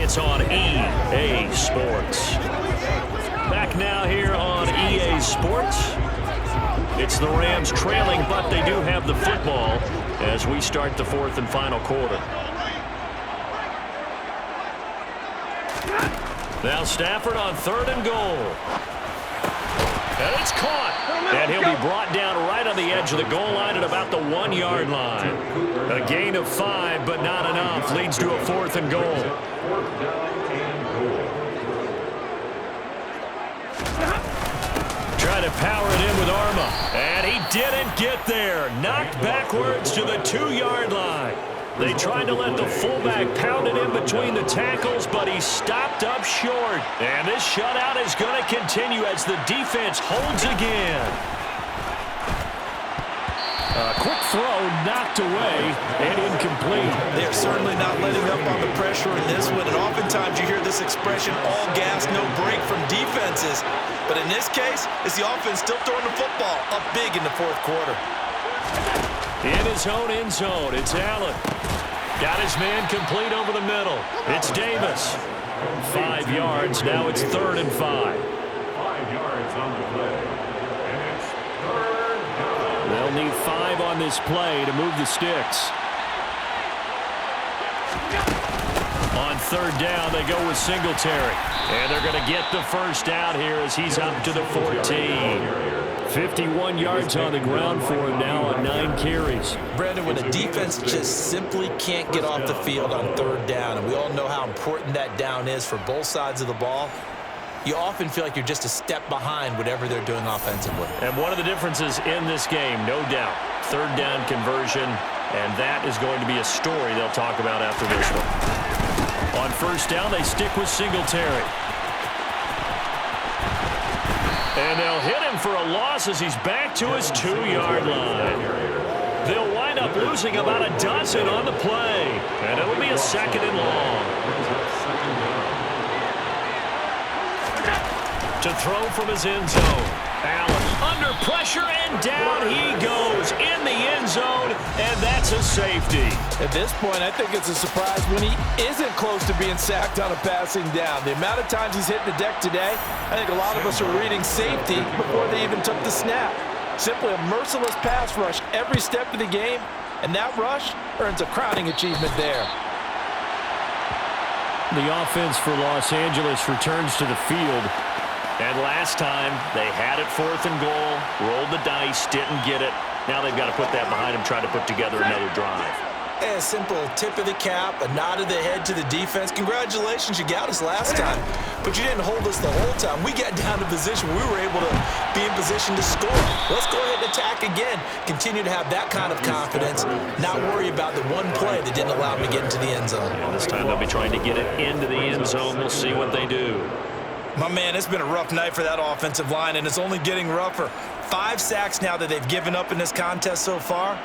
It's on EA Sports. Back now here on EA Sports. It's the Rams trailing, but they do have the football as we start the fourth and final quarter. Now Stafford on 3rd and goal. And it's caught. And he'll be brought down right on the edge of the goal line at about the 1-yard line. A gain of 5, but not enough. Leads to a 4th and goal. Trying to power it in with Arma. And he didn't get there. Knocked backwards to the 2-yard line. They tried to let the fullback pound it in between the tackles, but he stopped up short. And this shutout is going to continue as the defense holds again. A quick throw knocked away and incomplete. They're certainly not letting up on the pressure in this one, and oftentimes you hear this expression, all gas, no break from defenses. But in this case, it's the offense still throwing the football up big in the fourth quarter. In his own end zone, it's Allen. Got his man complete over the middle. It's Davis. 5 yards. Now it's 3rd and 5. 5 yards on the play. And it's 3rd down. They'll need 5 on this play to move the sticks. On 3rd down, they go with Singletary. And they're going to get the first out here as he's up to the 14. 51 yards on the ground for him now on 9 carries. Brandon, when a defense just simply can't get off the field on 3rd down, and we all know how important that down is for both sides of the ball, you often feel like you're just a step behind whatever they're doing offensively. And one of the differences in this game, no doubt, 3rd down conversion, and that is going to be a story they'll talk about after this one. On 1st down, they stick with Singletary. And they'll hit him for a loss as he's back to his 2-yard line. They'll wind up losing about a dozen on the play. And it'll be a 2nd and long. To throw from his end zone. Allen under pressure, and down he goes in the end zone, and that's a safety. At this point, I think it's a surprise when he isn't close to being sacked on a passing down. The amount of times he's hit the deck today, I think a lot of us are reading safety before they even took the snap. Simply a merciless pass rush every step of the game, and that rush earns a crowning achievement there. The offense for Los Angeles returns to the field. And last time, they had it 4th and goal, rolled the dice, didn't get it. Now they've got to put that behind them, try to put together another drive. A simple tip of the cap, a nod of the head to the defense. Congratulations, you got us last time. But you didn't hold us the whole time. We got down to position. We were able to be in position to score. Let's go ahead and attack again. Continue to have that kind of confidence, not worry about the one play that didn't allow them to get into the end zone. And this time they'll be trying to get it into the end zone. We'll see what they do. My man, it's been a rough night for that offensive line, and it's only getting rougher. 5 sacks now that they've given up in this contest so far.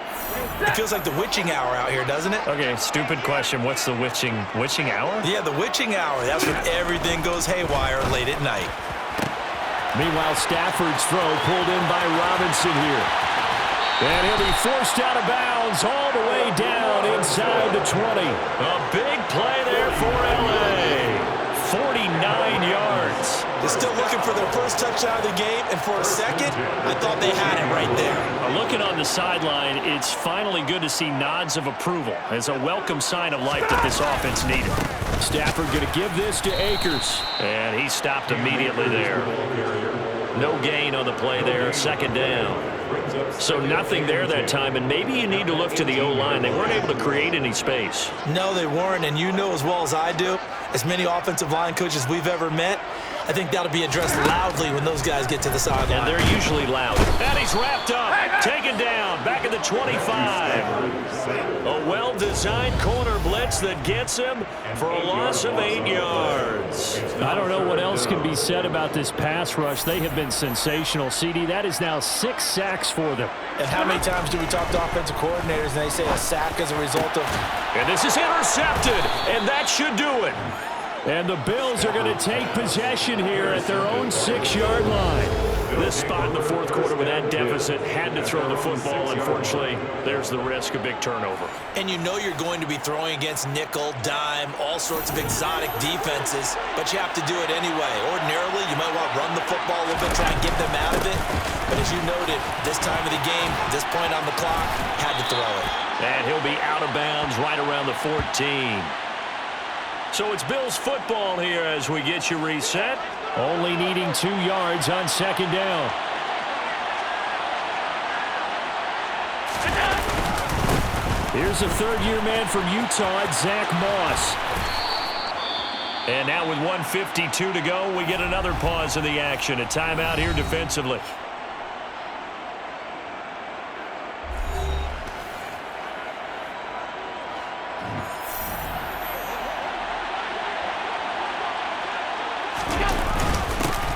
It feels like the witching hour out here, doesn't it? Okay, stupid question. What's the witching hour? Yeah, the witching hour. That's when everything goes haywire late at night. Meanwhile, Stafford's throw pulled in by Robinson here. And he'll be forced out of bounds all the way down inside the 20. A big play there for L.A. 49 yards. They're still looking for their first touchdown of the game, and for a second, I thought they had it right there. Looking on the sideline, it's finally good to see nods of approval. It's a welcome sign of life that this offense needed. Stafford going to give this to Akers, and he stopped immediately there. No gain on the play there, 2nd down. So nothing there that time, and maybe you need to look to the O-line. They weren't able to create any space. No, they weren't, and you know as well as I do, as many offensive line coaches we've ever met, I think that'll be addressed loudly when those guys get to the sideline. And they're usually loud. And he's wrapped up, taken down, back at the 25. A well-designed corner blitz that gets him for a loss of 8 yards. I don't know what else can be said about this pass rush. They have been sensational, CD. That is now 6 sacks for them. And how many times do we talk to offensive coordinators and they say a sack as a result of... And this is intercepted, and that should do it. And the Bills are going to take possession here at their own 6-yard line. This spot in the fourth quarter with that deficit, had to throw the football. Unfortunately, there's the risk of big turnover. And you know you're going to be throwing against nickel, dime, all sorts of exotic defenses, but you have to do it anyway. Ordinarily, you might want to run the football a little bit, try and get them out of it. But as you noted, this time of the game, this point on the clock, had to throw it. And he'll be out of bounds right around the 14. So it's Bills football here as we get you reset. Only needing 2 yards on second down. Here's a third-year man from Utah, Zach Moss. And now with 1:52 to go, we get another pause in the action. A timeout here defensively.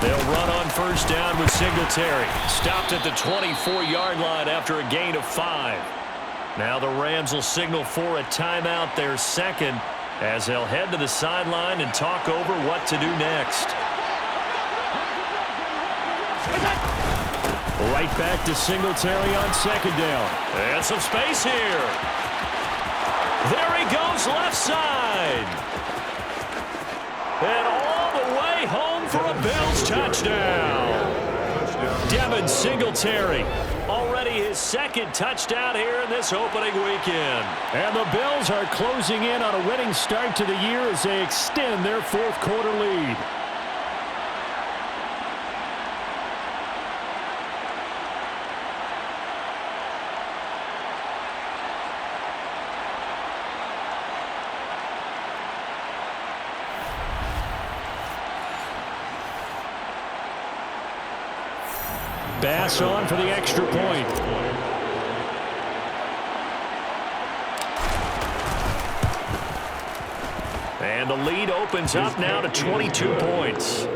They'll run on first down with Singletary. Stopped at the 24-yard line after a gain of 5. Now the Rams will signal for a timeout, their second, as they'll head to the sideline and talk over what to do next. Right back to Singletary on second down. And some space here. There he goes left side. And all the way home for a Bills touchdown. Devin Singletary. Already his second touchdown here in this opening weekend. And the Bills are closing in on a winning start to the year as they extend their fourth quarter lead. Bass on for the extra point. And the lead opens up now to 22 points.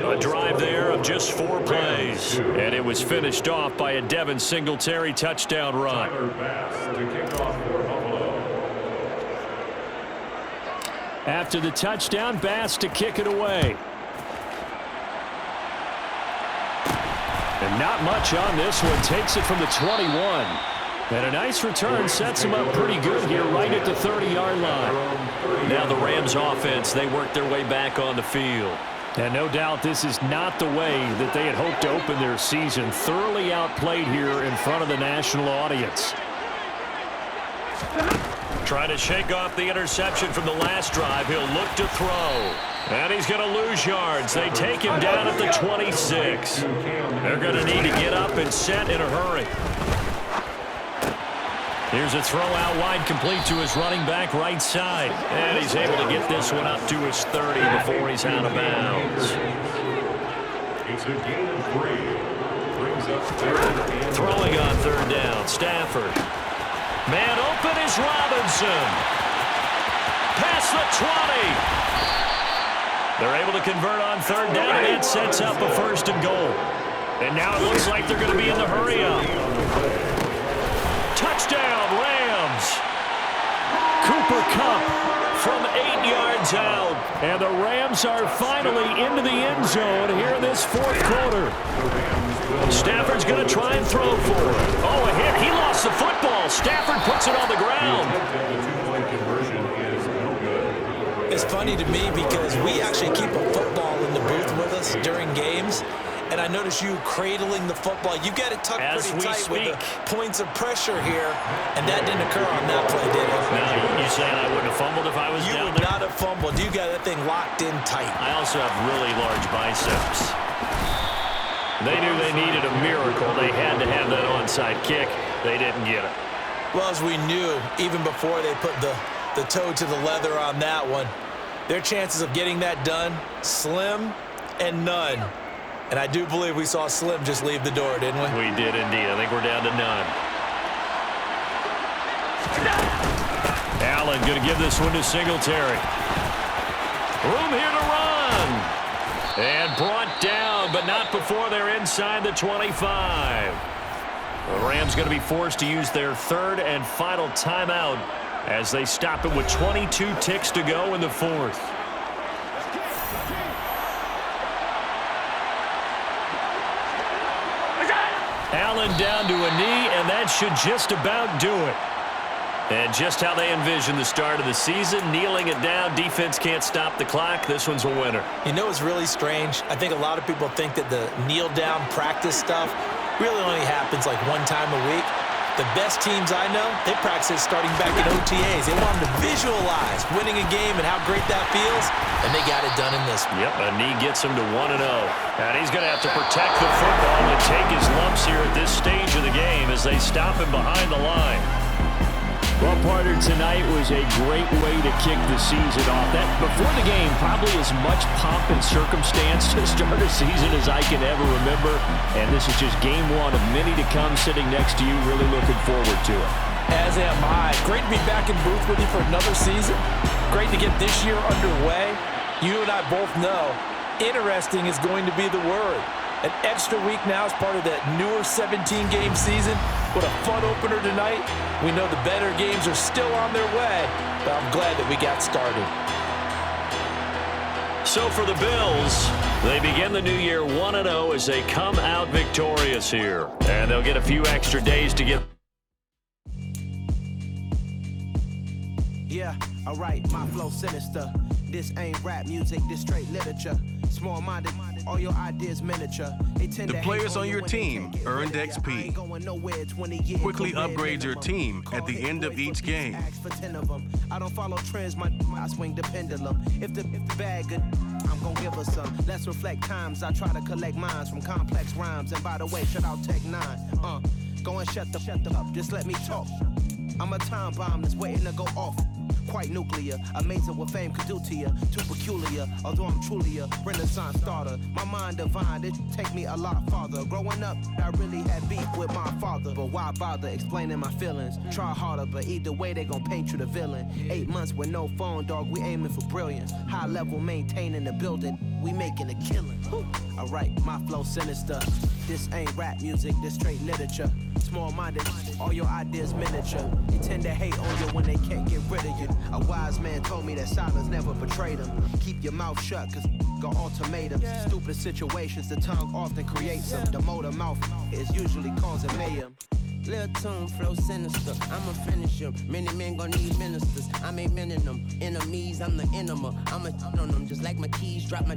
A drive there of just 4 plays. And it was finished off by a Devin Singletary touchdown run. After the touchdown, Bass to kick it away. And not much on this one. Takes it from the 21. And a nice return sets him up pretty good here right at the 30-yard line. Now the Rams offense, they work their way back on the field. And no doubt this is not the way that they had hoped to open their season. Thoroughly outplayed here in front of the national audience. Trying to shake off the interception from the last drive. He'll look to throw. And he's going to lose yards. They take him down at the 26. They're going to need to get up and set in a hurry. Here's a throw out wide, complete to his running back right side. And he's able to get this one up to his 30 before he's out of bounds. It's a gain of 3. Brings up third. Throwing on third down, Stafford. Man open is Robinson. Past the 20. They're able to convert on third down, and that sets up a first and goal. And now it looks like they're going to be in the hurry-up. Touchdown, Rams. Cooper Kupp from 8 yards out. And the Rams are finally into the end zone here in this fourth quarter. Stafford's going to try and throw for it. Oh, a hit. He lost the football. Stafford puts it on the ground. It's funny to me because we actually keep a football in the booth with us during games. And I notice you cradling the football. You got it tucked pretty tight with the points of pressure here. And that didn't occur on that play, did it? No, you saying I wouldn't have fumbled if I was down there? You would not have fumbled. You got that thing locked in tight. I also have really large biceps. They knew they needed a miracle. They had to have that onside kick. They didn't get it. Well, as we knew, even before they put the toe to the leather on that one, their chances of getting that done, slim and none. And I do believe we saw Slim just leave the door, didn't we? We did indeed. I think we're down to none. Allen going to give this one to Singletary. Room here to run. And brought down, but not before they're inside the 25. The Rams going to be forced to use their third and final timeout as they stop it with 22 ticks to go in the fourth. Allen down to a knee, and that should just about do it. And just how they envision the start of the season, kneeling it down, defense can't stop the clock. This one's a winner. You know, it's really strange. I think a lot of people think that the kneel-down practice stuff really only happens like one time a week. The best teams I know, they practice it starting back in OTAs. They want them to visualize winning a game and how great that feels, and they got it done in this one. Yep, a knee gets him to 1-0. And he's going to have to protect the football and take his lumps here at this stage of the game as they stop him behind the line. Well, partner, tonight was a great way to kick the season off. That before the game, probably as much pomp and circumstance to start a season as I can ever remember. And this is just game one of many to come sitting next to you. Really looking forward to it. As am I. Great to be back in booth with you for another season. Great to get this year underway. You and I both know interesting is going to be the word. An extra week now as part of that newer 17-game season. What a fun opener tonight. We know the better games are still on their way, but I'm glad that we got started. So for the Bills, they begin the new year 1-0 as they come out victorious here. And they'll get a few extra days to get... Yeah, alright, my flow sinister. This ain't rap music, this straight literature. Small-minded, all your ideas miniature. The players on your team earned XP. Quickly upgrade your team at the end of each game. I don't follow trends, I swing the pendulum. If the bag good, I'm gonna give her some. Let's reflect times, I try to collect minds from complex rhymes. And by the way, shout out Tech 9. Go and shut the up, just let me talk. I'm a time bomb that's waiting to go off. Quite nuclear, amazing what fame could do to you. Too peculiar, although I'm truly a renaissance starter. My mind divine, it take me a lot farther. Growing up, I really had beef with my father. But why bother explaining my feelings? Try harder, but either way they gon' paint you the villain. 8 months with no phone, dog, we aiming for brilliance. High level maintaining the building, we making a killing. Alright, my flow sinister. This ain't rap music, this straight literature. Small-minded, all your ideas miniature. They tend to hate on you when they can't get rid of you. A wise man told me that silence never betrayed him. Keep your mouth shut, cause got ultimatums. Stupid situations, the tongue often creates them. The motor mouth is usually causing mayhem. Lil' tune, flow sinister, I'ma finish him. Many men gon' need ministers, I ain't mending them. Enemies, I'm the enema. I'ma on them, just like my keys, drop my